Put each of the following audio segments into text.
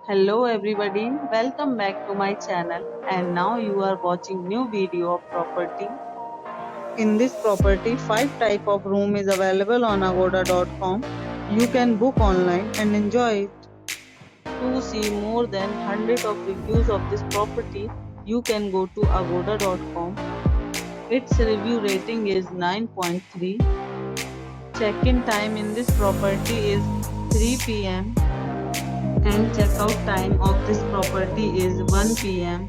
Hello everybody, welcome back to my channel and now you are watching new video of property. In this property, 5 type of room is available on agoda.com. You can book online and enjoy it. To see more than 100 of reviews of this property, you can go to agoda.com. Its review rating is 9.3. Check-in time in this property is 3 p.m. and checkout time of this property is 1 p.m.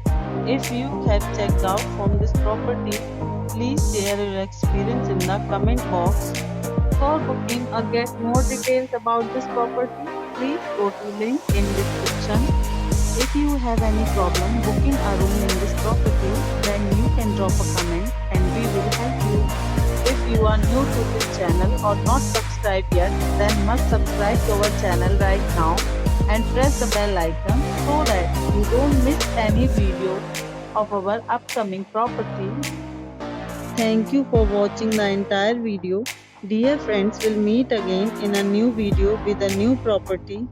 If you have checked out from this property, please share your experience in the comment box. For booking or get more details about this property, please go to link in description. If you have any problem booking a room in this property, then you can drop a comment and we will help you. If you are new to this channel or not subscribed yet, then must subscribe to our channel right now and press the bell icon so that you don't miss any video of our upcoming property. Thank you for watching the entire video. Dear friends, we'll meet again in a new video with a new property.